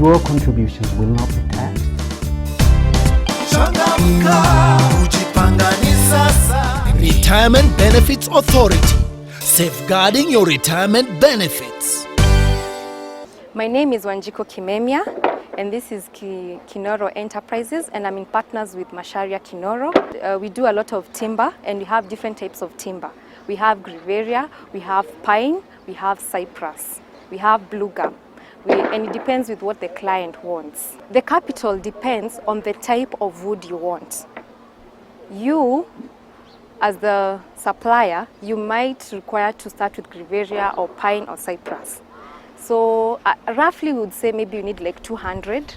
Your contributions will not be taxed. Retirement Benefits Authority, safeguarding your retirement benefits. My name is Wanjiko Kimemia, and this is Kinoro Enterprises, and I'm in partners with Masharia Kinoro. We do a lot of timber, and we have different types of timber. We have Grevillea, we have pine, we have cypress, we have blue gum. And it depends with what the client wants. The capital depends on the type of wood you want. You, as the supplier, you might require to start with Grevillea or pine or cypress. So roughly we would say maybe you need like 200,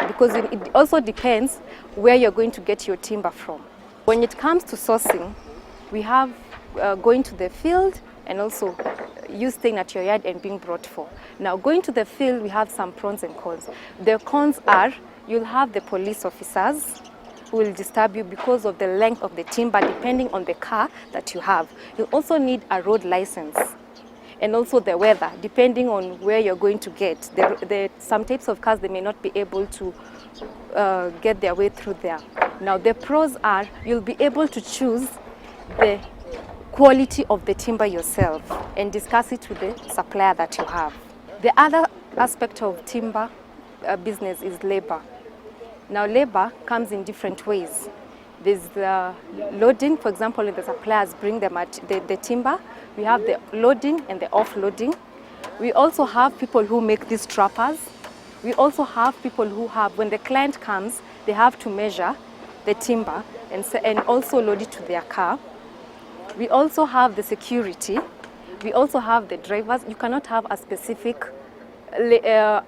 because it also depends where you're going to get your timber from. When it comes to sourcing, we have going to the field and also you staying at your yard and being brought for. Now, going to the field, we have some pros and cons. The cons are you'll have the police officers who will disturb you because of the length of the timber, depending on the car that you have. You'll also need a road license, and also the weather, depending on where you're going to get. Some types of cars, they may not be able to get their way through there. Now, the pros are you'll be able to choose the quality of the timber yourself and discuss it with the supplier that you have. The other aspect of timber business is labor. Now, labor comes in different ways. There's the loading, for example, if the suppliers bring the timber, we have the loading and the offloading. We also have people who make these trappers. We also have people who have, when the client comes, they have to measure the timber and also load it to their car. We also have the security. We also have the drivers. You cannot have a specific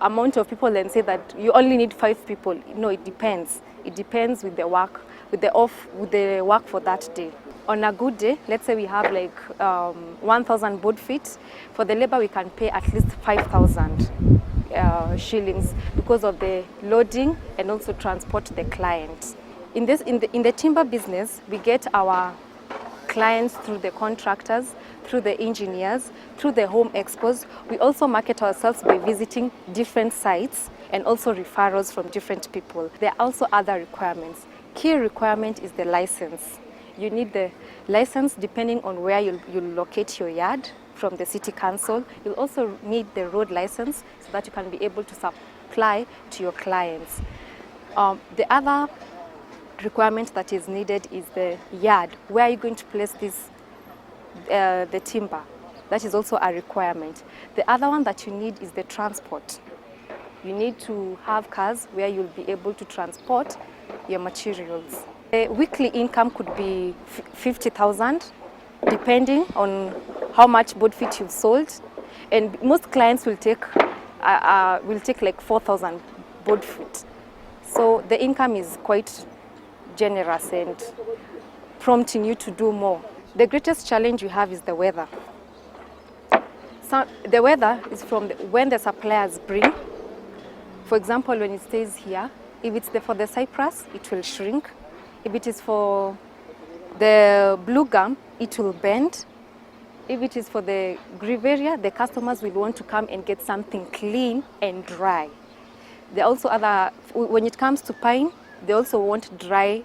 amount of people and say that you only need 5 people. No, it depends. It depends with the work, with the work for that day. On a good day, let's say we have like 1,000 board feet. For the labor, we can pay at least 5,000 shillings because of the loading and also transport the client. In the timber business, we get our clients through the contractors, through the engineers, through the home expos. We also market ourselves by visiting different sites and also referrals from different people. There are also other requirements. Key requirement is the license. You need the license depending on where you locate your yard from the city council. You'll also need the road license so that you can be able to supply to your clients. The other requirement that is needed is the yard. Where are you going to place the timber? That is also a requirement. The other one that you need is the transport. You need to have cars where you'll be able to transport your materials. The weekly income could be 50,000, depending on how much board feet you've sold. And most clients will take like 4,000 board feet. So the income is quite generous and prompting you to do more. The greatest challenge we have is the weather. So the weather is from when the suppliers bring. For example, when it stays here, if it's for the cypress, it will shrink. If it is for the blue gum, it will bend. If it is for the Grevillea, the customers will want to come and get something clean and dry. There are also when it comes to pine, they also want dry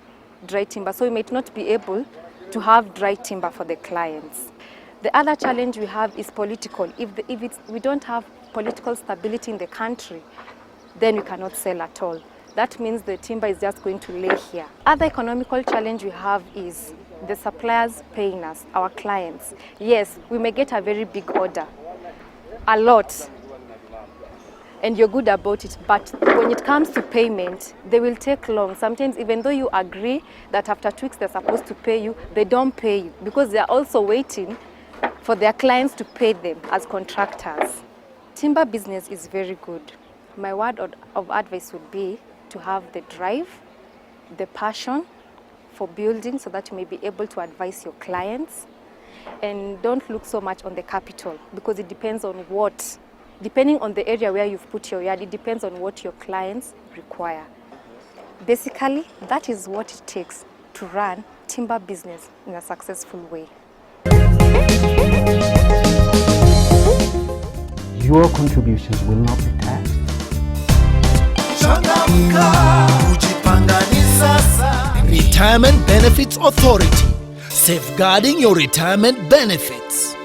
timber, so we might not be able to have dry timber for the clients. The other challenge we have is political. If we don't have political stability in the country, then we cannot sell at all. That means the timber is just going to lay here. Other economical challenge we have is the suppliers paying us, our clients. Yes, we may get a very big order, a lot, and you're good about it, but when it comes to payment, they will take long. Sometimes even though you agree that after 2 weeks they're supposed to pay you, they don't pay you because they're also waiting for their clients to pay them as contractors. Timber business is very good. My word of advice would be to have the drive, the passion for building so that you may be able to advise your clients, and don't look so much on the capital because it depends on depending on the area where you've put your yard, it depends on what your clients require. Basically, that is what it takes to run timber business in a successful way. Your contributions will not be taxed. Amka, kujipanga ni sasa. Retirement Benefits Authority, safeguarding your retirement benefits.